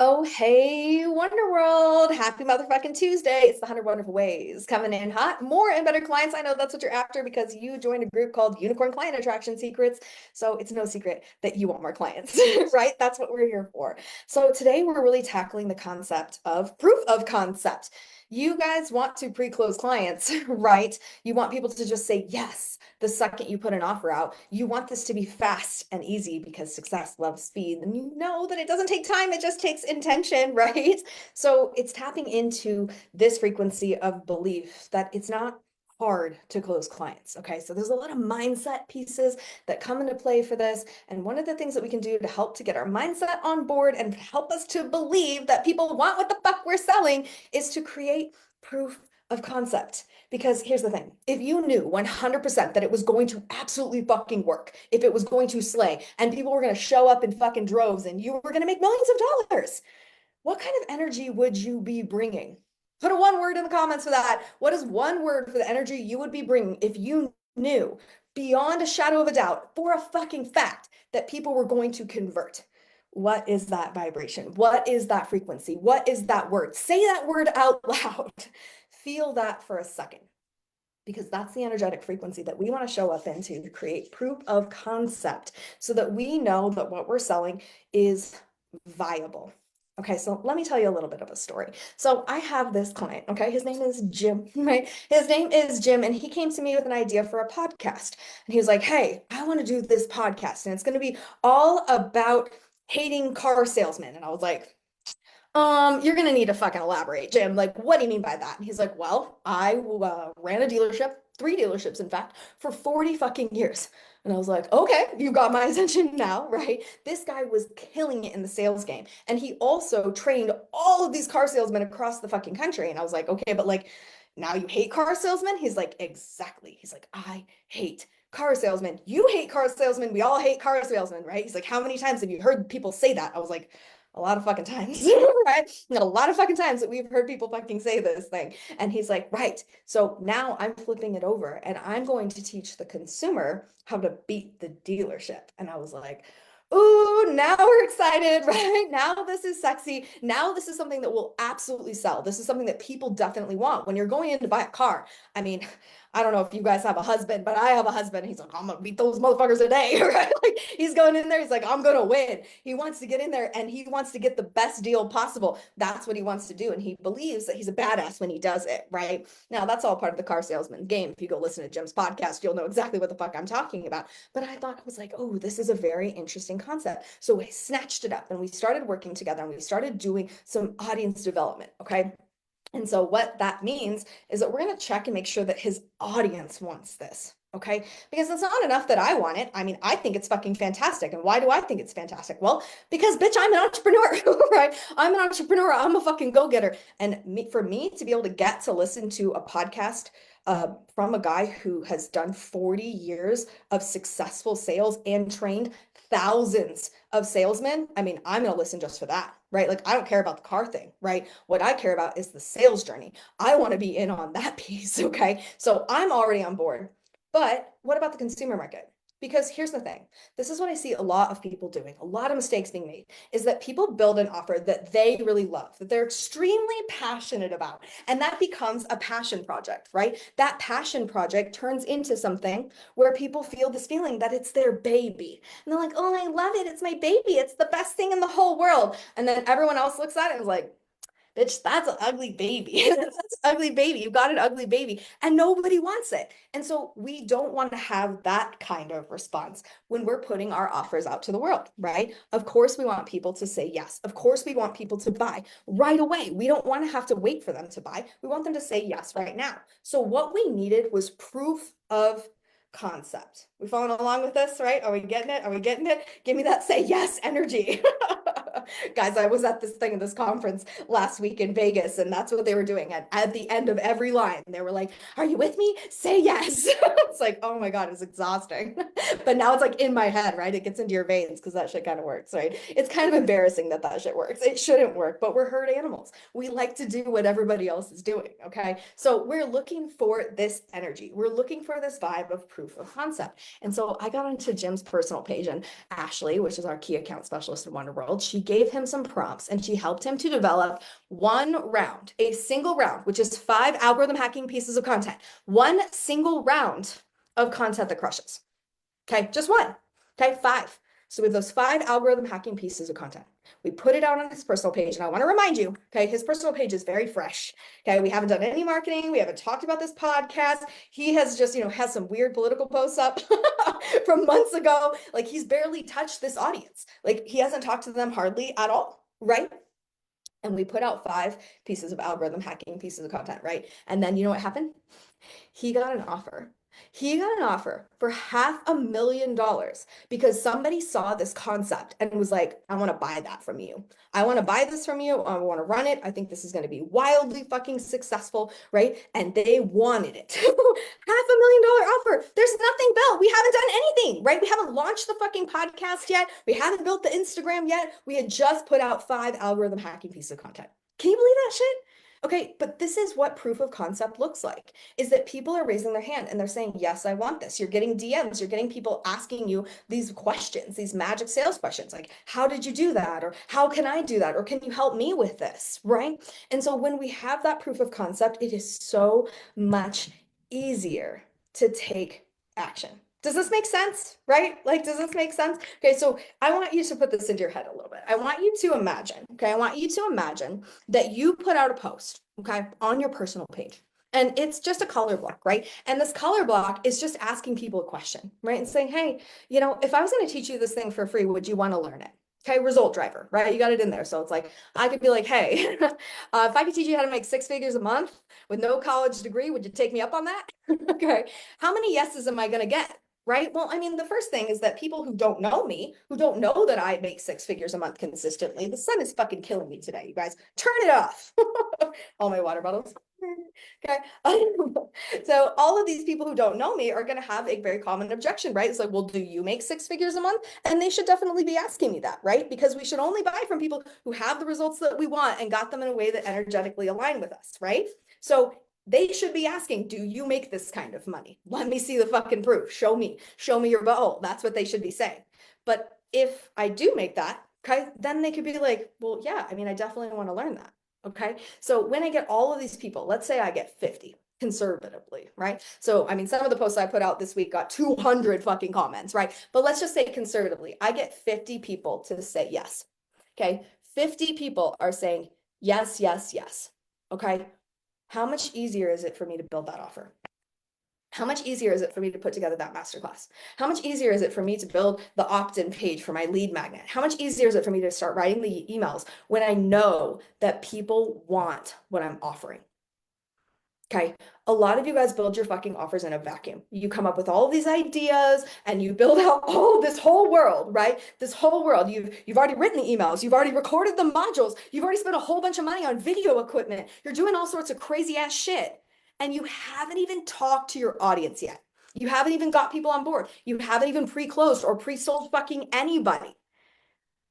Oh, hey, Wonder World. Happy motherfucking Tuesday. It's the 100 Wonderful Ways coming in hot. More and better clients. I know that's what you're after because you joined a group called Unicorn Client Attraction Secrets. So it's no secret that you want more clients, right? That's what we're here for. So today we're really tackling the concept of proof of concept. You guys want to pre-close clients, right? You want people to just say yes the second you put an offer out. You want this to be fast and easy because success loves speed. And you know that it doesn't take time, it just takes intention, right? So it's tapping into this frequency of belief that it's not hard to close clients. Okay. So there's a lot of mindset pieces that come into play for this. And one of the things that we can do to help to get our mindset on board and help us to believe that people want what the fuck we're selling is to create proof of concept. Because here's the thing, if you knew 100% that it was going to absolutely fucking work, if it was going to slay, and people were going to show up in fucking droves and you were going to make millions of dollars, what kind of energy would you be bringing? Put a one word in the comments for that. What is one word for the energy you would be bringing if you knew beyond a shadow of a doubt for a fucking fact that people were going to convert? What is that vibration? What is that frequency? What is that word? Say that word out loud. Feel that for a second because that's the energetic frequency that we want to show up into to create proof of concept so that we know that what we're selling is viable. Okay, so let me tell you a little bit of a story. So I have this client, okay? His name is Jim, right? His name is Jim, and he came to me with an idea for a podcast. And he was like, hey, I want to do this podcast, and it's going to be all about hating car salesmen. And I was like, you're gonna need to fucking elaborate, Jim. Like, what do you mean by that? And he's like, well, I ran a dealership, three dealerships, in fact, for 40 fucking years. And I was like, okay, you got my attention now, right? This guy was killing it in the sales game. And he also trained all of these car salesmen across the fucking country. And I was like, okay, but like, now you hate car salesmen? He's like, exactly. He's like, I hate car salesmen. You hate car salesmen. We all hate car salesmen, right? He's like, how many times have you heard people say that? I was like, a lot of fucking times, right? A lot of fucking times that we've heard people fucking say this thing. And he's like, right. So now I'm flipping it over and I'm going to teach the consumer how to beat the dealership. And I was like, ooh, now we're excited, right? Now this is sexy. Now this is something that will absolutely sell. This is something that people definitely want. When you're going in to buy a car, I mean, I don't know if you guys have a husband, but I have a husband. He's like, I'm gonna beat those motherfuckers today, right? Like he's going in there. He's like, I'm gonna win. He wants to get in there and he wants to get the best deal possible. That's what he wants to do, and he believes that he's a badass when he does it, right? Now that's all part of the car salesman game. If you go listen to Jim's podcast, you'll know exactly what the fuck I'm talking about. But I thought I was like, oh, this is a very interesting concept. So we snatched it up and we started working together and we started doing some audience development. Okay. And so what that means is that we're going to check and make sure that his audience wants this. Okay. Because it's not enough that I want it. I mean, I think it's fucking fantastic. And why do I think it's fantastic? Well, because bitch, I'm an entrepreneur, right? I'm an entrepreneur. I'm a fucking go-getter. And for me to be able to get to listen to a podcast from a guy who has done 40 years of successful sales and trained thousands of salesmen, I mean, I'm going to listen just for that, right? Like, I don't care about the car thing, right? What I care about is the sales journey. I want to be in on that piece, okay? So I'm already on board. But what about the consumer market? Because here's the thing, this is what I see a lot of people doing, a lot of mistakes being made, is that people build an offer that they really love, that they're extremely passionate about, and that becomes a passion project, right? That passion project turns into something where people feel this feeling that it's their baby. And they're like, oh, I love it. It's my baby. It's the best thing in the whole world. And then everyone else looks at it and is like, bitch, that's an ugly baby. That's an ugly baby. You got an ugly baby. And nobody wants it. And so we don't want to have that kind of response when we're putting our offers out to the world, right? Of course, we want people to say yes. Of course, we want people to buy right away. We don't want to have to wait for them to buy. We want them to say yes right now. So what we needed was proof of concept. We following along with this, right? Are we getting it? Are we getting it? Give me that say yes energy. Guys, I was at this thing in this conference last week in Vegas, and that's what they were doing. At the end of every line, they were like, are you with me? Say yes. It's like, oh my God, it's exhausting. But now it's like in my head, right? It gets into your veins because that shit kind of works, right? It's kind of embarrassing that that shit works. It shouldn't work, but we're herd animals. We like to do what everybody else is doing, okay? So we're looking for this energy. We're looking for this vibe of proof of concept. And so I got onto Jim's personal page, and Ashley, which is our key account specialist in Wonder World, she gave him some prompts and she helped him to develop one round, a single round, which is 5 algorithm hacking pieces of content, one single round of content that crushes. Okay, just one. Okay, 5. So we have those 5 algorithm hacking pieces of content. We put it out on his personal page. And I want to remind you, okay, his personal page is very fresh. Okay, we haven't done any marketing. We haven't talked about this podcast. He has just, has some weird political posts up from months ago. Like he's barely touched this audience. Like he hasn't talked to them hardly at all, right? And we put out 5 pieces of algorithm hacking pieces of content, right? And then you know what happened? He got an offer. He got an offer for $500,000 because somebody saw this concept and was like, I want to buy that from you. I want to buy this from you. I want to run it. I think this is going to be wildly fucking successful, right? And they wanted it. $500,000 offer. There's nothing built. We haven't done anything, right? We haven't launched the fucking podcast yet. We haven't built the Instagram yet. We had just put out 5 algorithm hacking pieces of content. Can you believe that shit? Okay, but this is what proof of concept looks like, is that people are raising their hand and they're saying, yes, I want this. You're getting DMs, you're getting people asking you these questions, these magic sales questions, like, how did you do that? Or how can I do that? Or can you help me with this, right? And so when we have that proof of concept, it is so much easier to take action. Does this make sense, right? Like, does this make sense? Okay, so I want you to put this into your head a little bit. I want you to imagine, okay? I want you to imagine that you put out a post, okay, on your personal page. And it's just a color block, right? And this color block is just asking people a question, right? And saying, hey, if I was going to teach you this thing for free, would you want to learn it? Okay, result driver, right? You got it in there. So it's like, I could be like, hey, if I could teach you how to make 6 figures a month with no college degree, would you take me up on that? Okay, how many yeses am I going to get? Right? Well, I mean, the first thing is that people who don't know me, who don't know that I make 6 figures a month consistently, the sun is fucking killing me today, you guys. Turn it off. All my water bottles. Okay. So all of these people who don't know me are going to have a very common objection, right? It's like, well, do you make 6 figures a month? And they should definitely be asking me that, right? Because we should only buy from people who have the results that we want and got them in a way that energetically align with us, right? So they should be asking, do you make this kind of money? Let me see the fucking proof. Show me your bowl. That's what they should be saying. But if I do make that, okay, then they could be like, well, yeah, I mean, I definitely want to learn that. Okay. So when I get all of these people, let's say I get 50 conservatively, right? So, I mean, some of the posts I put out this week got 200 fucking comments, right? But let's just say conservatively, I get 50 people to say yes. Okay. 50 people are saying yes, yes, yes. Okay. How much easier is it for me to build that offer? How much easier is it for me to put together that masterclass? How much easier is it for me to build the opt-in page for my lead magnet? How much easier is it for me to start writing the emails when I know that people want what I'm offering? Okay, a lot of you guys build your fucking offers in a vacuum. You come up with all these ideas and you build out all this whole world, right? This whole world. You've already written the emails, you've already recorded the modules, you've already spent a whole bunch of money on video equipment. You're doing all sorts of crazy ass shit. And you haven't even talked to your audience yet. You haven't even got people on board. You haven't even pre-closed or pre-sold fucking anybody.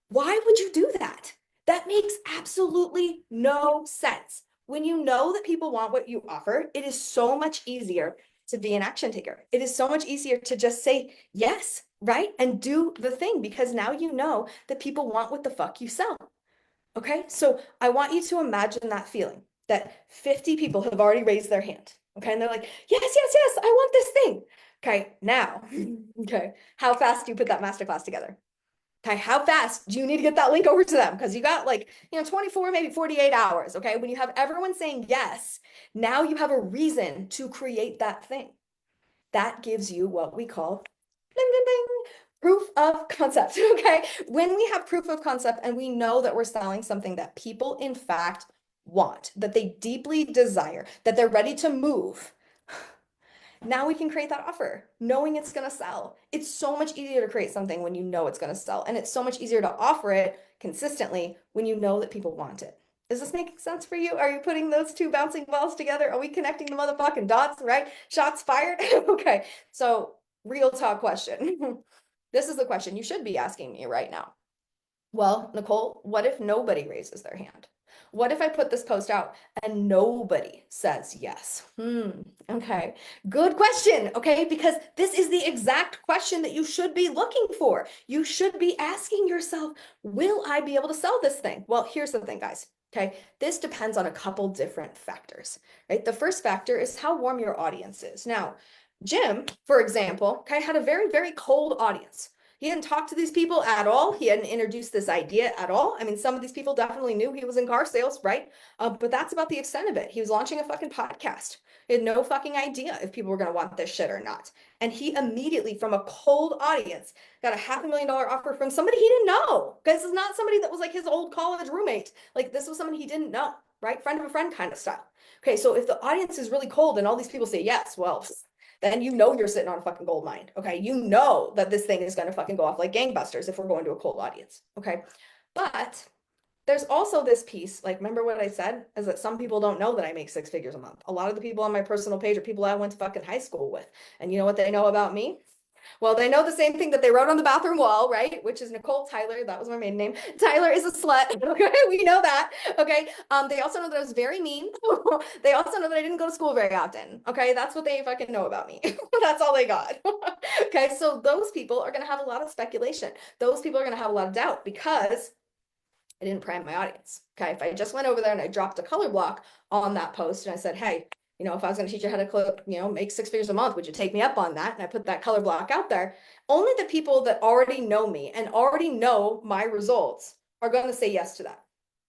Why would you do that? That makes absolutely no sense. When you know that people want what you offer, it is so much easier to be an action taker. It is so much easier to just say yes, right? And do the thing because now you know that people want what the fuck you sell. Okay, so I want you to imagine that feeling that 50 people have already raised their hand. Okay, and they're like, yes, yes, yes, I want this thing. Okay, now, okay, how fast do you put that masterclass together? Okay, how fast do you need to get that link over to them? Because you got 24, maybe 48 hours. Okay, when you have everyone saying yes, now you have a reason to create that thing. That gives you what we call ding, ding, ding, proof of concept. Okay, when we have proof of concept and we know that we're selling something that people in fact want, that they deeply desire, that they're ready to move, now we can create that offer knowing it's going to sell. It's so much easier to create something when you know it's going to sell. And it's so much easier to offer it consistently when you know that people want it. Is this making sense for you? Are you putting those two bouncing balls together? Are we connecting the motherfucking dots, right? Shots fired? Okay. So real talk question. This is the question you should be asking me right now. Well, Nicole, what if nobody raises their hand? What if I put this post out and nobody says yes? Okay. Good question. Okay. Because this is the exact question that you should be looking for. You should be asking yourself, will I be able to sell this thing? Well, here's the thing, guys. Okay. This depends on a couple different factors, right? The first factor is how warm your audience is. Now, Jim, for example, okay, had a very, very cold audience. He hadn't talked to these people at all. He hadn't introduced this idea at all. I mean, some of these people definitely knew he was in car sales, right? But that's about the extent of it. He was launching a fucking podcast. He had no fucking idea if people were going to want this shit or not. And he immediately, from a cold audience, got a $500,000 offer from somebody he didn't know. This is not somebody that was like his old college roommate. Like, this was someone he didn't know, right? Friend of a friend kind of style. Okay, so if the audience is really cold and all these people say yes, well, then you know you're sitting on a fucking gold mine. Okay. You know that this thing is going to fucking go off like gangbusters if we're going to a cold audience. Okay. But there's also this piece, like, remember what I said is that some people don't know that I make 6 figures a month. A lot of the people on my personal page are people I went to fucking high school with. And you know what they know about me? Well, they know the same thing that they wrote on the bathroom wall, right? Which is Nicole Tyler. That was my maiden name. Tyler is a slut. Okay, we know that. Okay. They also know that I was very mean. They also know that I didn't go to school very often. Okay, that's what they fucking know about me. That's all they got. Okay, so those people are gonna have a lot of speculation. Those people are gonna have a lot of doubt because I didn't prime my audience. Okay, if I just went over there and I dropped a color block on that post and I said, hey, if I was going to teach you how to make 6 figures a month, would you take me up on that? And I put that color block out there. Only the people that already know me and already know my results are going to say yes to that.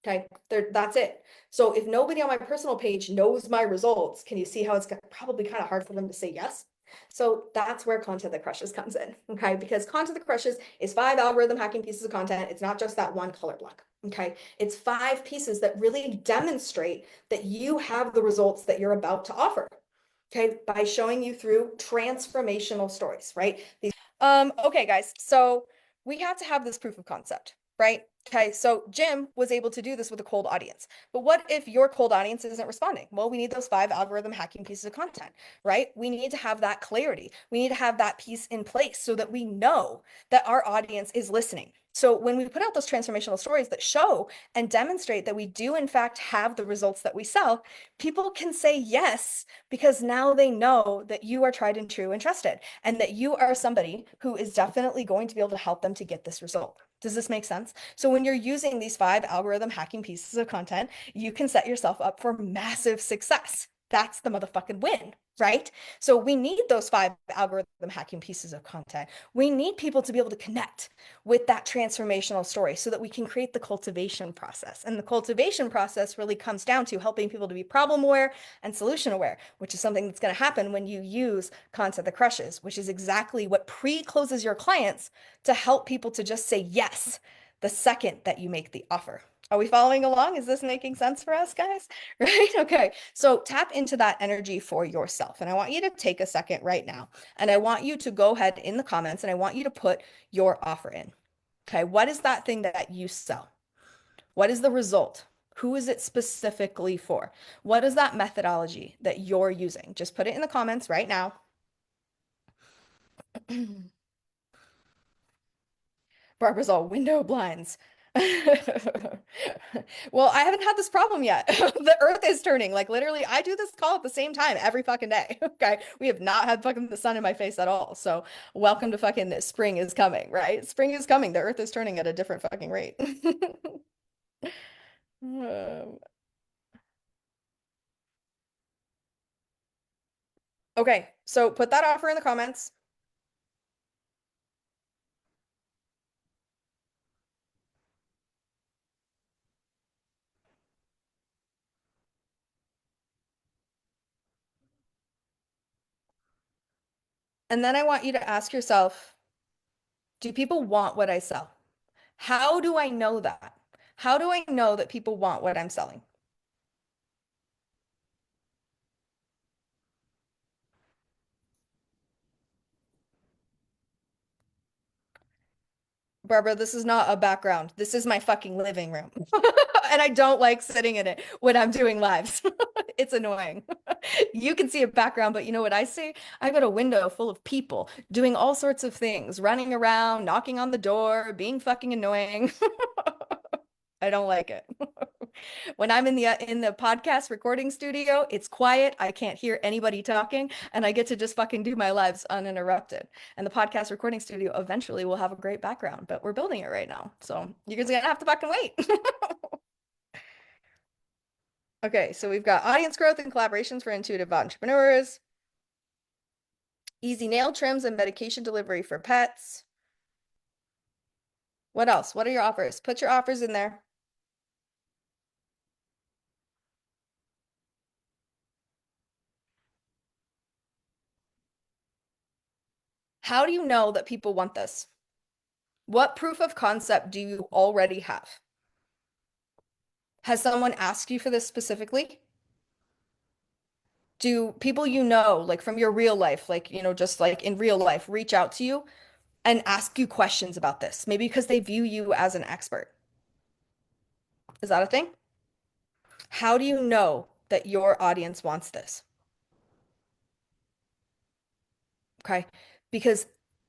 Okay, that's it. So if nobody on my personal page knows my results, can you see how it's probably kind of hard for them to say yes? So that's where content that crushes comes in. Okay, because content that crushes is 5 algorithm hacking pieces of content. It's not just that one color block. Okay, it's 5 pieces that really demonstrate that you have the results that you're about to offer. Okay, by showing you through transformational stories, right? Okay, guys, so we have to have this proof of concept, right? Okay, so Jim was able to do this with a cold audience. But what if your cold audience isn't responding? Well, we need those 5 algorithm hacking pieces of content, right? We need to have that clarity. We need to have that piece in place so that we know that our audience is listening. So when we put out those transformational stories that show and demonstrate that we do in fact have the results that we sell, people can say yes because now they know that you are tried and true and trusted and that you are somebody who is definitely going to be able to help them to get this result. Does this make sense? So when you're using these 5 algorithm hacking pieces of content, you can set yourself up for massive success. That's the motherfucking win, right? So we need those 5 algorithm hacking pieces of content. We need people to be able to connect with that transformational story so that we can create the cultivation process. And the cultivation process really comes down to helping people to be problem aware and solution aware, which is something that's going to happen when you use content that crushes, which is exactly what pre-closes your clients to help people to just say yes the second that you make the offer. Are we following along? Is this making sense for us, guys? Right? Okay. So tap into that energy for yourself. And I want you to take a second right now. And I want you to go ahead in the comments and I want you to put your offer in. Okay. What is that thing that you sell? What is the result? Who is it specifically for? What is that methodology that you're using? Just put it in the comments right now. Barbara's all window blinds. Well, I haven't had this problem yet. The earth is turning. Like literally, I do this call at the same time every fucking day. Okay. We have not had fucking the sun in my face at all. So welcome to fucking spring is coming, right? Spring is coming. The earth is turning at a different fucking rate. Um, Okay, so put that offer in the comments. And then I want you to ask yourself, do people want what I sell? How do I know that? How do I know that people want what I'm selling? Barbara, this is not a background. This is my fucking living room. And I don't like sitting in it when I'm doing lives. It's annoying. You can see a background, but you know what I see? I got a window full of people doing all sorts of things, running around, knocking on the door, being fucking annoying. I don't like it. When I'm in the podcast recording studio, it's quiet. I can't hear anybody talking, and I get to just fucking do my lives uninterrupted. And the podcast recording studio eventually will have a great background, but we're building it right now. So you're just gonna have to fucking wait. Okay, so we've got audience growth and collaborations for intuitive entrepreneurs, easy nail trims and medication delivery for pets. What else? What are your offers? Put your offers in there. How do you know that people want this? What proof of concept do you already have? Has someone asked you for this specifically? Do people you know, like from your real life, like, just like in real life, reach out to you and ask you questions about this? Maybe because they view you as an expert. Is that a thing? How do you know that your audience wants this? Okay. Because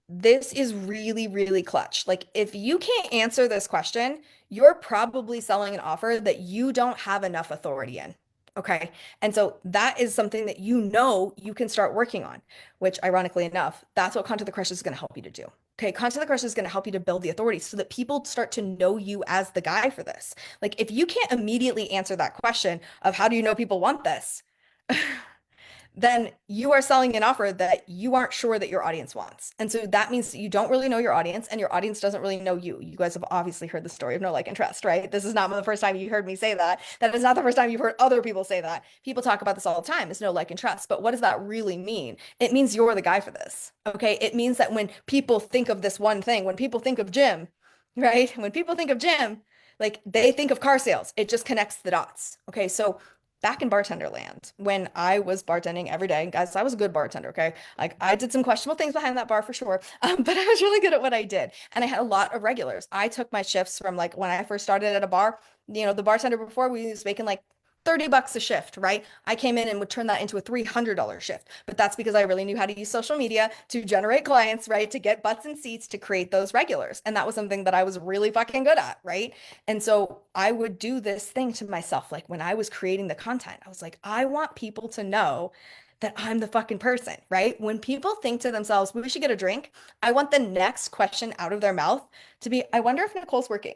this is really, really clutch. Like, if you can't answer this question, you're probably selling an offer that you don't have enough authority in. Okay. And so that is something that you can start working on, which ironically enough, that's what Content the Crush is going to help you to do. Okay. Content the Crush is going to help you to build the authority so that people start to know you as the guy for this. Like, if you can't immediately answer that question of how do you know people want this? Then you are selling an offer that you aren't sure that your audience wants. And so that means that you don't really know your audience and your audience doesn't really know you. You guys have obviously heard the story of know, like, and trust, right? This is not the first time you heard me say that. That is not the first time you've heard other people say that. People talk about this all the time. It's know, like, and trust. But what does that really mean? It means you're the guy for this. Okay. It means that when people think of this one thing, when people think of Jim, right? When people think of Jim, like they think of car sales. It just connects the dots. Okay. So back in bartender land, when I was bartending every day, guys, I was a good bartender, okay? Like I did some questionable things behind that bar for sure, but I was really good at what I did. And I had a lot of regulars. I took my shifts from like when I first started at a bar, the bartender before we was making like $30 a shift, right? I came in and would turn that into a $300 shift. But that's because I really knew how to use social media to generate clients, right? To get butts and seats to create those regulars. And that was something that I was really fucking good at, right? And so I would do this thing to myself. Like when I was creating the content, I was like, I want people to know that I'm the fucking person, right? When people think to themselves, we should get a drink, I want the next question out of their mouth to be, I wonder if Nicole's working.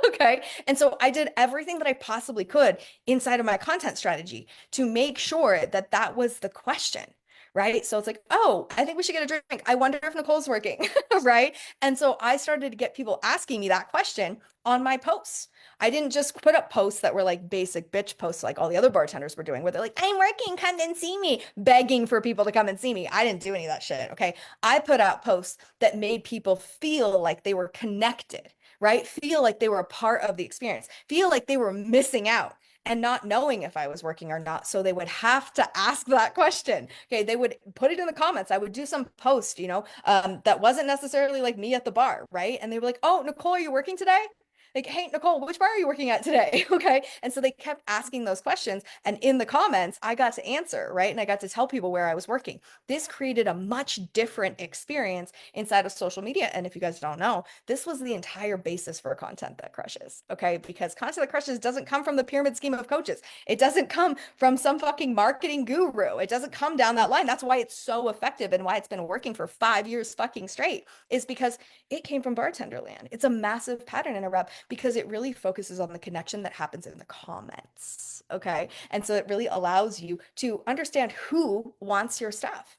Okay. And so I did everything that I possibly could inside of my content strategy to make sure that that was the question. Right. So it's like, oh, I think we should get a drink. I wonder if Nicole's working. Right. And so I started to get people asking me that question on my posts. I didn't just put up posts that were like basic bitch posts like all the other bartenders were doing, where they're like, I'm working, come and see me, begging for people to come and see me. I didn't do any of that shit. Okay. I put out posts that made people feel like they were connected, right? Feel like they were a part of the experience, feel like they were missing out and not knowing if I was working or not. So they would have to ask that question. Okay. They would put it in the comments. I would do some post, that wasn't necessarily like me at the bar, right? And they were like, oh, Nicole, are you working today? Like, hey, Nicole, which bar are you working at today? Okay. And so they kept asking those questions. And in the comments, I got to answer, right? And I got to tell people where I was working. This created a much different experience inside of social media. And if you guys don't know, this was the entire basis for content that crushes. Okay. Because content that crushes doesn't come from the pyramid scheme of coaches. It doesn't come from some fucking marketing guru. It doesn't come down that line. That's why it's so effective and why it's been working for 5 years fucking straight, is because it came from bartender land. It's a massive pattern interrupt because it really focuses on the connection that happens in the comments. Okay. And so it really allows you to understand who wants your stuff.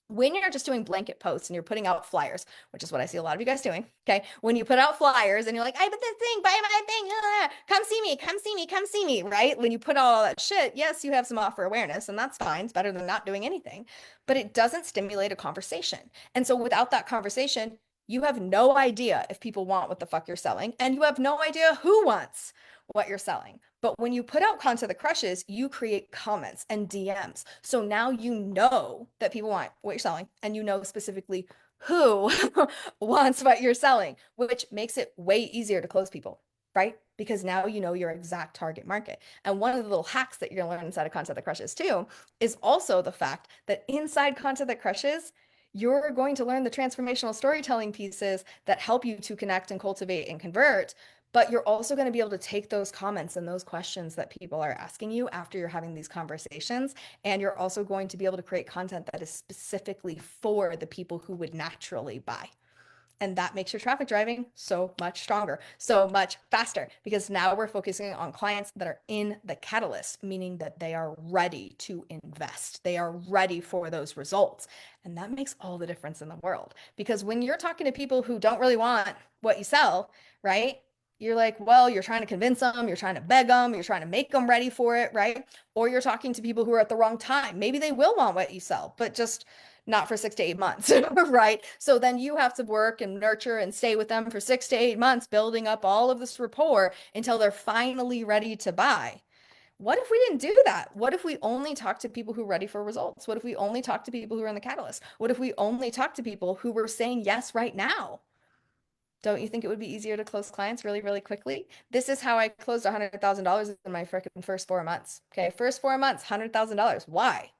When you're just doing blanket posts and you're putting out flyers, which is what I see a lot of you guys doing. Okay. When you put out flyers and you're like, I put this thing, buy my thing, come see me, come see me, come see me, right? When you put all that shit, yes, you have some offer awareness and that's fine. It's better than not doing anything, but it doesn't stimulate a conversation. And so without that conversation, you have no idea if people want what the fuck you're selling, and you have no idea who wants what you're selling. But when you put out content that crushes, you create comments and DMs. So now you know that people want what you're selling, and you know specifically who wants what you're selling, which makes it way easier to close people, right? Because now you know your exact target market. And one of the little hacks that you're gonna learn inside of content that crushes too is also the fact that inside content that crushes, you're going to learn the transformational storytelling pieces that help you to connect and cultivate and convert. But you're also going to be able to take those comments and those questions that people are asking you after you're having these conversations. And you're also going to be able to create content that is specifically for the people who would naturally buy. And that makes your traffic driving so much stronger, so much faster, because now we're focusing on clients that are in the catalyst, meaning that they are ready to invest. They are ready for those results. And that makes all the difference in the world. Because when you're talking to people who don't really want what you sell, right? You're like, well, you're trying to convince them, you're trying to beg them, you're trying to make them ready for it, right? Or you're talking to people who are at the wrong time. Maybe they will want what you sell, but just not for 6 to 8 months, right? So then you have to work and nurture and stay with them for 6 to 8 months, building up all of this rapport until they're finally ready to buy. What if we didn't do that? What if we only talk to people who are ready for results? What if we only talk to people who are in the catalyst? What if we only talk to people who were saying yes right now? Don't you think it would be easier to close clients really, really quickly? This is how I closed $100,000 in my freaking first 4 months. Okay, first 4 months, $100,000. Why?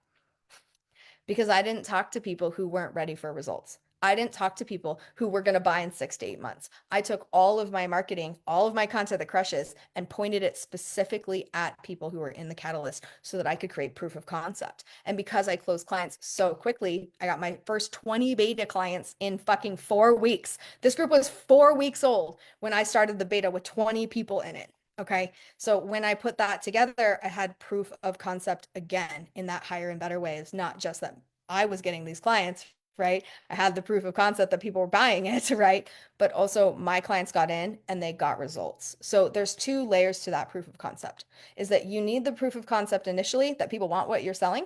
Because I didn't talk to people who weren't ready for results. I didn't talk to people who were going to buy in 6 to 8 months. I took all of my marketing, all of my content that crushes, and pointed it specifically at people who were in the catalyst so that I could create proof of concept. And because I closed clients so quickly, I got my first 20 beta clients in fucking 4 weeks. This group was 4 weeks old when I started the beta with 20 people in it. Okay. So when I put that together, I had proof of concept again in that higher and better ways, not just that I was getting these clients, right? I had the proof of concept that people were buying it, right? But also my clients got in and they got results. So there's two layers to that proof of concept is that you need the proof of concept initially that people want what you're selling,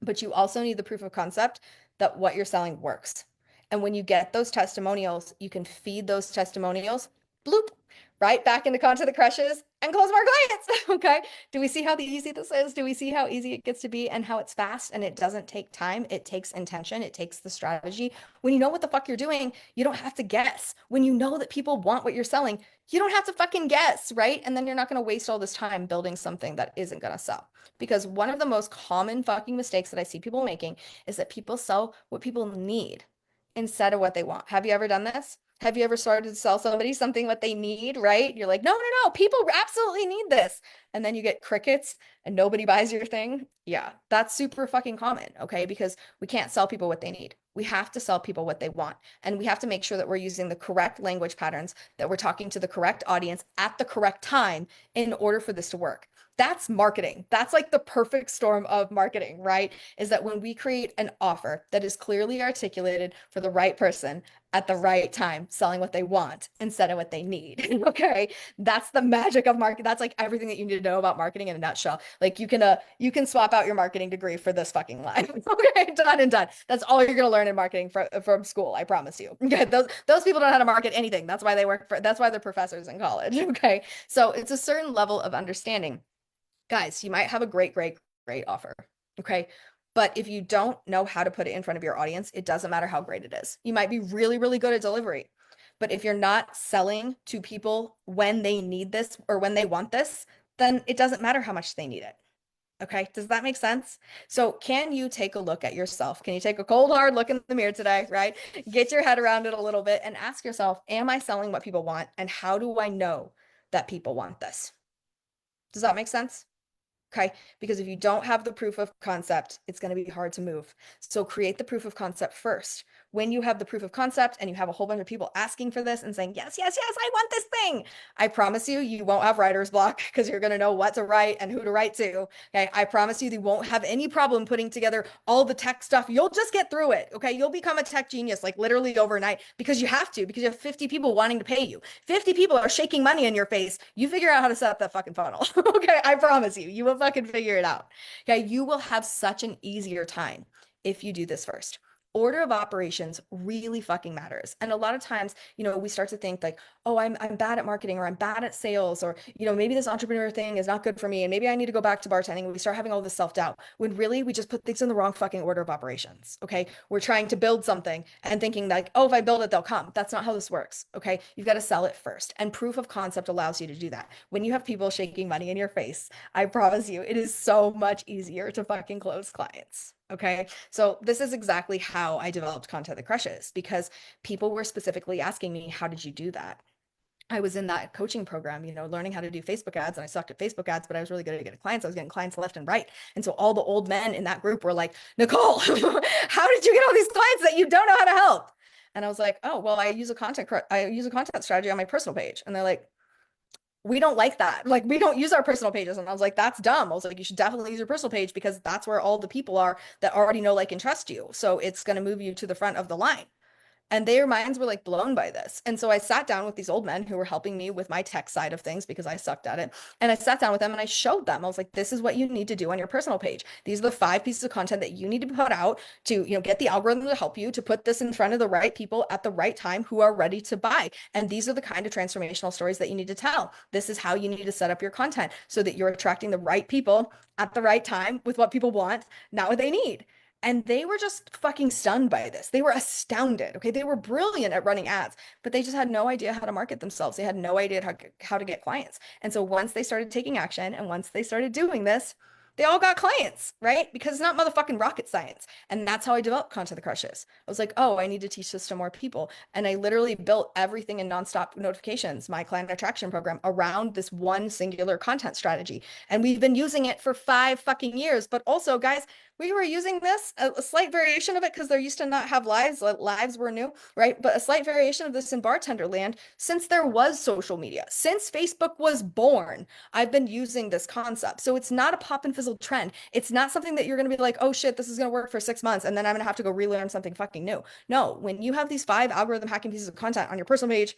but you also need the proof of concept that what you're selling works. And when you get those testimonials, you can feed those testimonials, bloop, right back into content that crushes and close more clients. Okay. Do we see how easy this is? Do we see how easy it gets to be and how it's fast and it doesn't take time? It takes intention. It takes the strategy. When you know what the fuck you're doing, you don't have to guess. When you know that people want what you're selling, you don't have to fucking guess, right? And then you're not going to waste all this time building something that isn't going to sell. Because one of the most common fucking mistakes that I see people making is that people sell what people need instead of what they want. Have you ever done this? Have you ever started to sell somebody something what they need, right? You're like, no, no, no, people absolutely need this. And then you get crickets and nobody buys your thing. Yeah, that's super fucking common, okay? Because we can't sell people what they need. We have to sell people what they want. And we have to make sure that we're using the correct language patterns, that we're talking to the correct audience at the correct time in order for this to work. That's marketing. That's like the perfect storm of marketing, right? Is that when we create an offer that is clearly articulated for the right person at the right time, selling what they want instead of what they need. Okay. That's the magic of marketing. That's like everything that you need to know about marketing in a nutshell. Like you can swap out your marketing degree for this fucking life. Okay, done and done. That's all you're gonna learn in marketing from school, I promise you. Okay. Those people don't know how to market anything. That's why that's why they're professors in college. Okay. So it's a certain level of understanding. Guys, you might have a great, great, great offer. Okay. But if you don't know how to put it in front of your audience, it doesn't matter how great it is. You might be really, really good at delivery. But if you're not selling to people when they need this or when they want this, then it doesn't matter how much they need it. Okay. Does that make sense? So, can you take a look at yourself? Can you take a cold, hard look in the mirror today, right? Get your head around it a little bit and ask yourself, am I selling what people want? And how do I know that people want this? Does that make sense? Okay. Because if you don't have the proof of concept, it's going to be hard to move. So create the proof of concept first. When you have the proof of concept and you have a whole bunch of people asking for this and saying, yes, yes, yes, I want this thing. I promise you, you won't have writer's block because you're going to know what to write and who to write to. Okay. I promise you, you won't have any problem putting together all the tech stuff. You'll just get through it. Okay. You'll become a tech genius like literally overnight because you have to, because you have 50 people wanting to pay you. 50 people are shaking money in your face. You figure out how to set up that fucking funnel. Okay. I promise you, you will fucking figure it out. Okay. You will have such an easier time if you do this first. Order of operations really fucking matters. And a lot of times, we start to think like, oh, I'm bad at marketing or I'm bad at sales or, maybe this entrepreneur thing is not good for me and maybe I need to go back to bartending. We start having all this self-doubt when really we just put things in the wrong fucking order of operations. Okay. We're trying to build something and thinking like, oh, if I build it, they'll come. That's not how this works. Okay. You've got to sell it first. And proof of concept allows you to do that. When you have people shaking money in your face, I promise you, it is so much easier to fucking close clients. Okay. So this is exactly how I developed content that crushes because people were specifically asking me, how did you do that? I was in that coaching program, learning how to do Facebook ads, and I sucked at Facebook ads, but I was really good at getting clients. I was getting clients left and right. And so all the old men in that group were like, Nicole, how did you get all these clients that you don't know how to help? And I was like, oh, well, I use a content strategy on my personal page. And they're like, we don't like that. Like, we don't use our personal pages. And I was like, that's dumb. I was like, you should definitely use your personal page because that's where all the people are that already know, like, and trust you. So it's going to move you to the front of the line. And their minds were like blown by this. And so I sat down with these old men who were helping me with my tech side of things because I sucked at it. And I sat down with them and I showed them. I was like, this is what you need to do on your personal page. These are the 5 pieces of content that you need to put out to, get the algorithm to help you to put this in front of the right people at the right time who are ready to buy. And these are the kind of transformational stories that you need to tell. This is how you need to set up your content so that you're attracting the right people at the right time with what people want, not what they need. And they were just fucking stunned by this. They were astounded. Okay. They were brilliant at running ads, but they just had no idea how to market themselves. They had no idea how to get clients. And so once they started taking action and once they started doing this, they all got clients, right? Because it's not motherfucking rocket science. And that's how I developed Content the Crushes. I was like, oh, I need to teach this to more people. And I literally built everything in nonstop notifications, my client attraction program, around this one singular content strategy. And we've been using it for 5 fucking years. But also, guys, we were using this, a slight variation of it, because there used to not have lives. Lives were new, right? But a slight variation of this in bartender land since there was social media, since Facebook was born. I've been using this concept. So it's not a pop and fizzle trend. It's not something that you're going to be like, oh shit, this is going to work for 6 months and then I'm going to have to go relearn something fucking new. No, when you have these 5 algorithm hacking pieces of content on your personal page,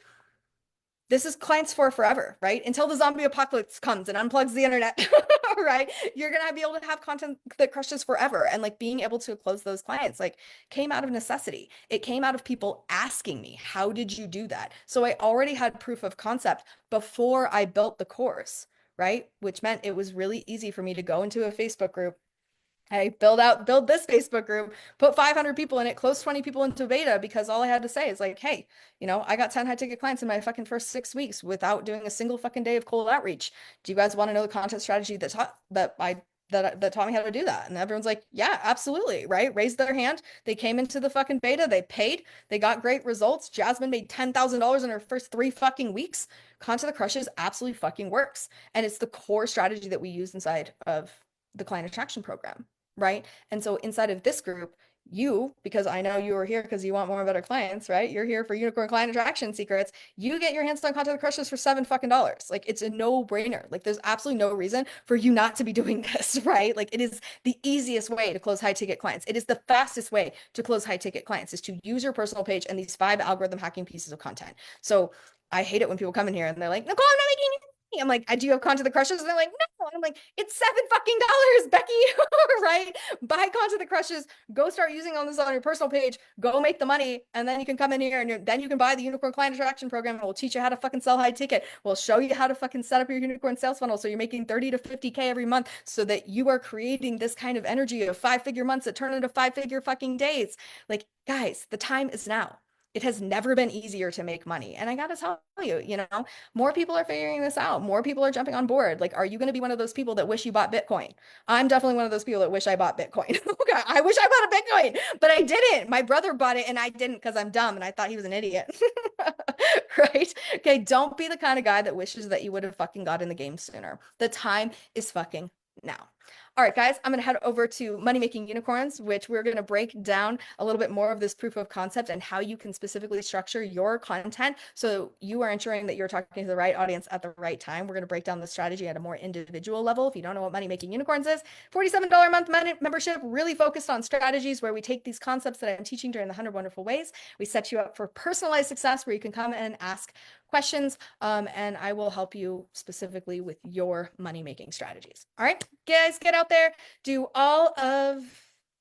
this is clients for forever, right? Until the zombie apocalypse comes and unplugs the internet, right? You're gonna be able to have content that crushes forever. And like being able to close those clients, like came out of necessity. It came out of people asking me, how did you do that? So I already had proof of concept before I built the course, right? Which meant it was really easy for me to go into a Facebook group. I build this Facebook group, put 500 people in it, close 20 people into beta because all I had to say is like, hey, I got 10 high ticket clients in my fucking first 6 weeks without doing a single fucking day of cold outreach. Do you guys want to know the content strategy that taught me how to do that? And everyone's like, yeah, absolutely, right? Raised their hand. They came into the fucking beta, they paid, they got great results. Jasmine made $10,000 in her first 3 fucking weeks. Content that crushes absolutely fucking works. And it's the core strategy that we use inside of the client attraction program, right? And so inside of this group, because I know you are here because you want more and better clients, right? You're here for unicorn client attraction secrets. You get your hands on Content Crushes for $7 fucking. Like it's a no-brainer. Like there's absolutely no reason for you not to be doing this, right? Like it is the easiest way to close high ticket clients. It is the fastest way to close high ticket clients is to use your personal page and these 5 algorithm hacking pieces of content. So I hate it when people come in here and they're like, Nicole, I'm not making I'm like, I do have Content the Crushes. And they're like, no. And I'm like, it's $7 fucking, Becky, right? Buy Content the Crushes, go start using on this on your personal page, go make the money, and then you can come in here and then you can buy the Unicorn Client Attraction Program and we'll teach you how to fucking sell high ticket. We'll show you how to fucking set up your unicorn sales funnel so you're making 30 to 50K every month so that you are creating this kind of energy of 5-figure months that turn into 5-figure fucking days. Like, guys, the time is now. It has never been easier to make money. And I got to tell you, more people are figuring this out. More people are jumping on board. Like, are you going to be one of those people that wish you bought Bitcoin? I'm definitely one of those people that wish I bought Bitcoin. Okay, I wish I bought a Bitcoin, but I didn't. My brother bought it and I didn't because I'm dumb and I thought he was an idiot. Right? Okay, don't be the kind of guy that wishes that you would have fucking got in the game sooner. The time is fucking now. All right, guys, I'm going to head over to Money Making Unicorns, which we're going to break down a little bit more of this proof of concept and how you can specifically structure your content so you are ensuring that you're talking to the right audience at the right time. We're going to break down the strategy at a more individual level. If you don't know what Money Making Unicorns is, $47 a month membership, really focused on strategies where we take these concepts that I'm teaching during the 100 Wonderful Ways. We set you up for personalized success where you can come and ask questions, and I will help you specifically with your money-making strategies. All right, guys, get out there, do all of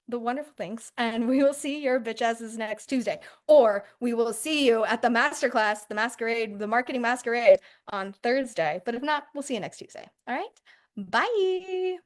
the wonderful things, and we will see your bitch asses next Tuesday. Or we will see you at the masterclass, the masquerade, the marketing masquerade on Thursday. But if not, we'll see you next Tuesday. All right, bye.